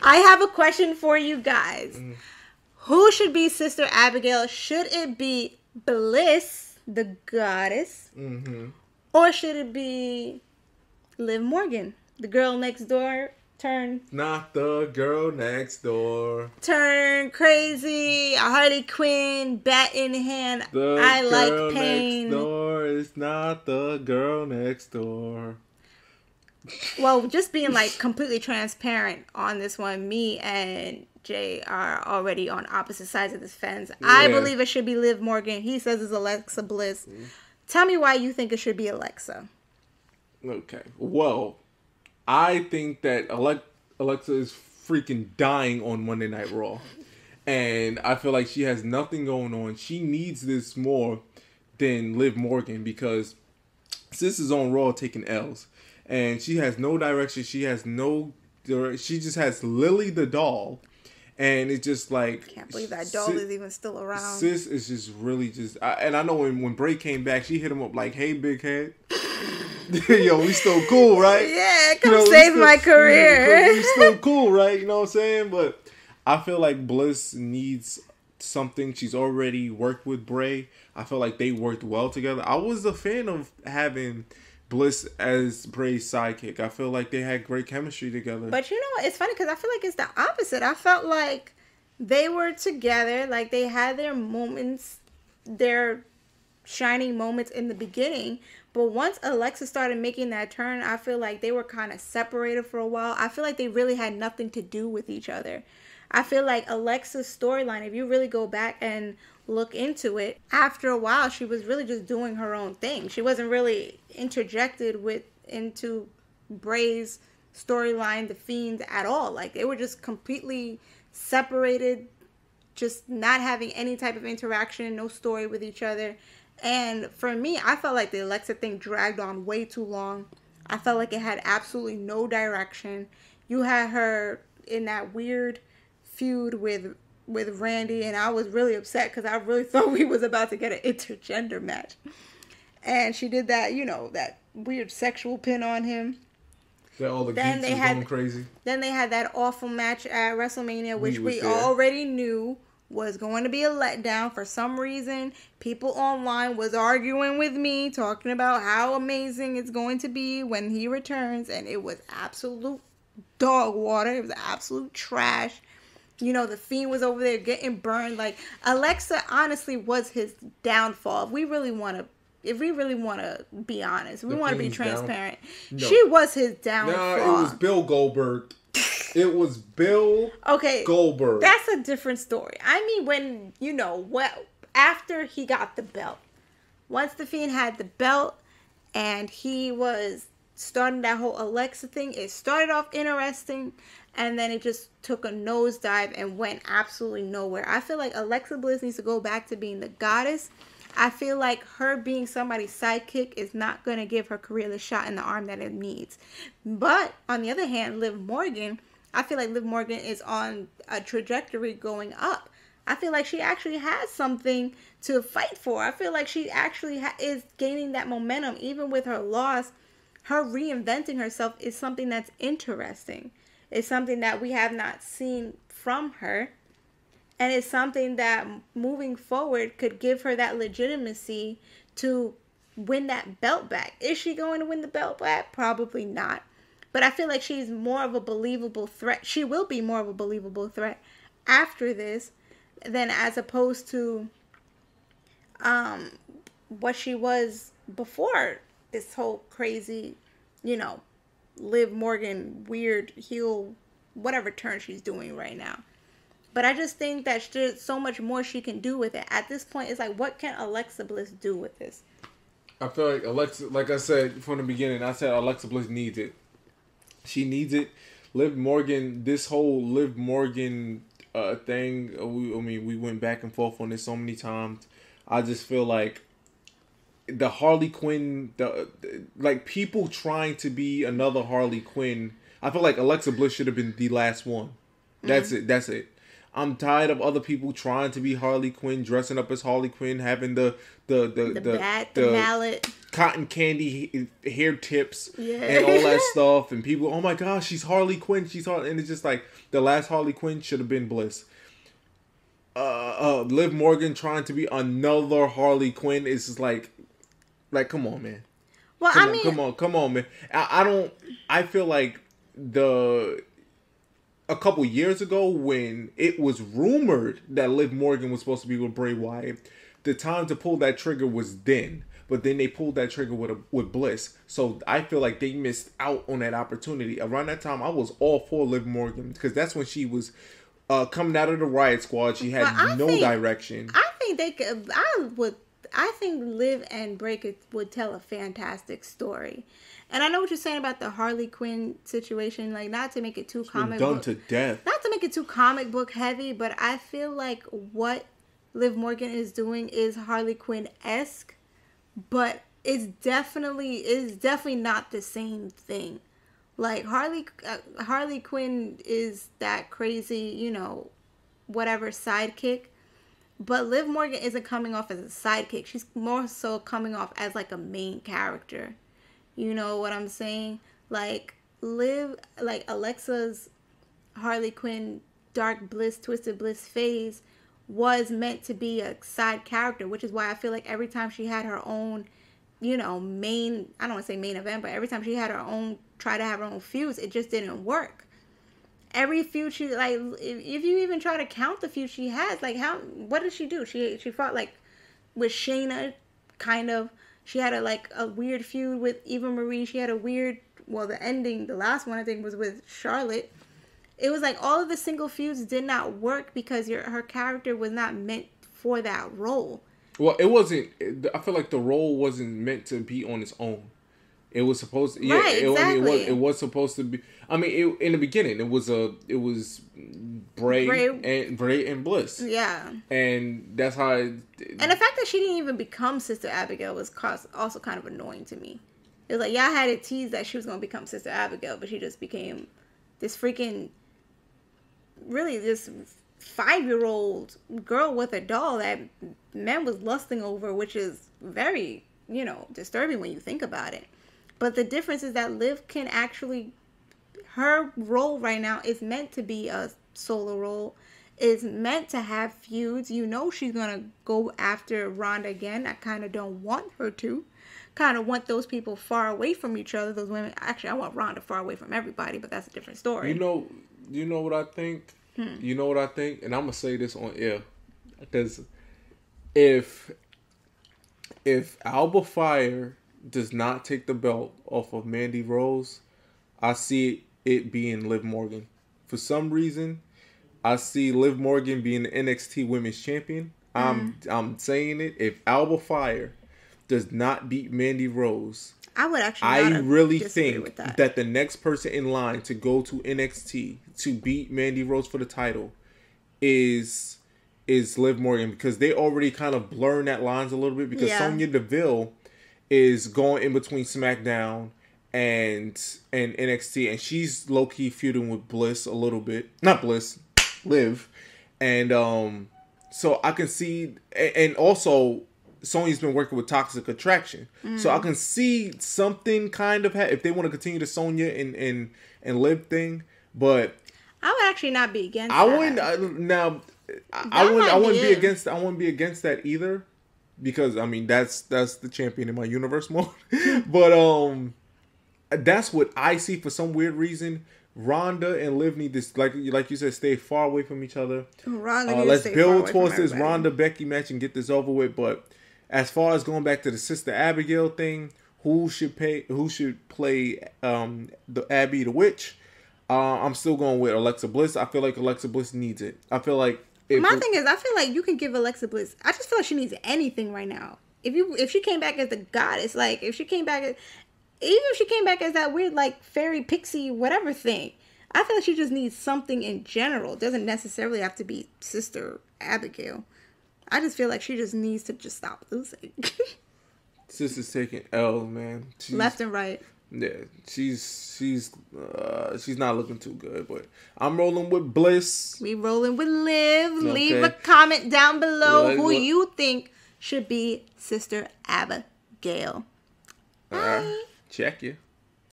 I have a question for you guys. Who should be Sister Abigail? Should it be Bliss, the goddess? Or should it be Liv Morgan, the girl next door? Not the girl next door. Turn crazy, a Harley Quinn, bat in hand. I like pain. Next door is not the girl next door. Well, just being like completely transparent on this one, me and Jay are already on opposite sides of this fence. Yeah. I believe it should be Liv Morgan. He says it's Alexa Bliss. Tell me why you think it should be Alexa. Okay. Well, I think that Alexa is freaking dying on Monday Night Raw. And I feel like she has nothing going on. She needs this more than Liv Morgan because Sis is on Raw taking L's. And she has no direction. She just has Lily the doll. And it's just like... Can't believe that doll is even still around. Sis is just really just... and I know when Bray came back, she hit him up like, hey, big head. Yo, we still cool, right? Yeah, come save my career. We still cool, right? You know what I'm saying? But I feel like Bliss needs something. She's already worked with Bray. I feel like they worked well together. I was a fan of having Bliss as Bray's sidekick. I feel like they had great chemistry together. But you know what? It's funny because I feel like it's the opposite. I felt like they were together. Like they had their moments, their shining moments in the beginning. But once Alexa started making that turn, I feel like they were kind of separated for a while. I feel like they really had nothing to do with each other. I feel like Alexa's storyline, if you really go back and look into it, after a while, she was really just doing her own thing. She wasn't really interjected into Bray's storyline, The Fiend, at all. Like, they were just completely separated, just not having any type of interaction, no story with each other. And for me, I felt like the Alexa thing dragged on way too long. I felt like it had absolutely no direction. You had her in that weird feud with Randy, and I was really upset because I really thought we was about to get an intergender match. And she did that, that weird sexual pin on him. That all the geeks was going crazy. Then they had that awful match at WrestleMania, which we already knew was going to be a letdown. For some reason, people online was arguing with me, talking about how amazing it's going to be when he returns, and it was absolute dog water. It was absolute trash. The Fiend was over there getting burned. Like, Alexa honestly was his downfall. If we really want to be honest, we want to be transparent. No. She was his downfall. No, it was Bill Goldberg. It was Bill Goldberg. That's a different story. I mean, when, after he got the belt, once the Fiend had the belt and he was starting that whole Alexa thing, it started off interesting and then it just took a nosedive and went absolutely nowhere. I feel like Alexa Bliss needs to go back to being the goddess. I feel like her being somebody's sidekick is not going to give her career the shot in the arm that it needs. But on the other hand, Liv Morgan, I feel like Liv Morgan is on a trajectory going up. I feel like she actually has something to fight for. I feel like she actually is gaining that momentum. Even with her loss, her reinventing herself is something that's interesting. It's something that we have not seen from her. And it's something that moving forward could give her that legitimacy to win that belt back. Is she going to win the belt back? Probably not. But I feel like she's more of a believable threat. She will be more of a believable threat after this than as opposed to what she was before this whole crazy, Liv Morgan weird heel, whatever turn she's doing right now. But I just think that there's so much more she can do with it. At this point, it's like, what can Alexa Bliss do with this? I feel like Alexa, like I said from the beginning, I said Alexa Bliss needs it. She needs it. Liv Morgan, this whole Liv Morgan thing, we went back and forth on this so many times. I just feel like the Harley Quinn, like people trying to be another Harley Quinn, I feel like Alexa Bliss should have been the last one. That's it. I'm tired of other people trying to be Harley Quinn, dressing up as Harley Quinn, having the bat, the mallet, cotton candy hair tips, yeah, and all that stuff. And people, oh my gosh, she's Harley Quinn. She's Harley, and it's just like the last Harley Quinn should have been Bliss. Liv Morgan trying to be another Harley Quinn is just like come on, man. Well, come on, man. I feel like a couple years ago when it was rumored that Liv Morgan was supposed to be with Bray Wyatt, the time to pull that trigger was then. But then they pulled that trigger with Bliss. So I feel like they missed out on that opportunity. Around that time, I was all for Liv Morgan because that's when she was coming out of the Riot Squad. She had direction. I think they could. I think Liv and Bray would tell a fantastic story. And I know what you're saying about the Harley Quinn situation, like not to make it too comic book to death. Not to make it too comic book heavy, but I feel like what Liv Morgan is doing is Harley Quinn-esque, but it's definitely not the same thing. Like Harley Quinn is that crazy, whatever sidekick. But Liv Morgan isn't coming off as a sidekick. She's more so coming off as like a main character. You know what I'm saying? Like Alexa's Harley Quinn Dark Bliss, Twisted Bliss phase was meant to be a side character, which is why I feel like every time she had her own, main, I don't want to say main event, but every time she had her own, try to have her own feuds, it just didn't work. Every feud she, like, if you even try to count the feud she has, like, what did she do? She fought, like, with Shayna, kind of. She had a weird feud with Eva Marie. She had the last one I think was with Charlotte. It was like all of the single feuds did not work because her character was not meant for that role. Well, it wasn't. I feel like the role wasn't meant to be on its own. It was supposed to. Yeah, right, exactly. It was supposed to be. I mean, in the beginning, it was Bray and Bliss. Yeah, and that's how. And the fact that she didn't even become Sister Abigail was also kind of annoying to me. It was like, y'all had it teased that she was going to become Sister Abigail, but she just became this freaking, really this 5-year-old girl with a doll that men was lusting over, which is very, disturbing when you think about it. But the difference is that Liv can actually, her role right now is meant to be a solo role, is meant to have feuds. She's going to go after Ronda again. I kind of don't want her to. Kind of want those people far away from each other, those women. Actually, I want Ronda far away from everybody, but that's a different story. You know what I think? You know what I think? And I'm going to say this on air. Because if Alba Fire does not take the belt off of Mandy Rose, I see it being Liv Morgan. For some reason, I see Liv Morgan being the NXT Women's Champion. I'm saying it. If Alba Fire does not beat Mandy Rose, I really think that the next person in line to go to NXT to beat Mandy Rose for the title is Liv Morgan, because they already kind of blurring that lines a little bit, because Sonya Deville is going in between SmackDown and NXT, and she's low-key feuding with Bliss a little bit. Not Bliss, Liv. And so I can see, and also Sonya's been working with Toxic Attraction. So I can see something kind of if they want to continue the Sonya and Liv thing, but I would actually not be against I wouldn't be against that either, because I mean that's the champion in my universe mode. But that's what I see. For some weird reason, Ronda and Liv need this, like you said, stay far away from each other. Let's build towards this Ronda Becky match and get this over with. But as far as going back to the Sister Abigail thing, who should play the Abby the Witch? I'm still going with Alexa Bliss. I feel like Alexa Bliss needs it. I feel like my thing is, I feel like you can give Alexa Bliss. I just feel like she needs anything right now. If she came back as the goddess, like if she came back as, even if she came back as that weird like fairy pixie whatever thing, I feel like she just needs something in general. It doesn't necessarily have to be Sister Abigail. I just feel like she just needs to just stop losing. Sister's taking L, man. Left and right. Yeah, she's not looking too good, but I'm rolling with Bliss. We rolling with Liv. Okay. Leave a comment down below who What? you think should be Sister Abigail. Bye. Check you.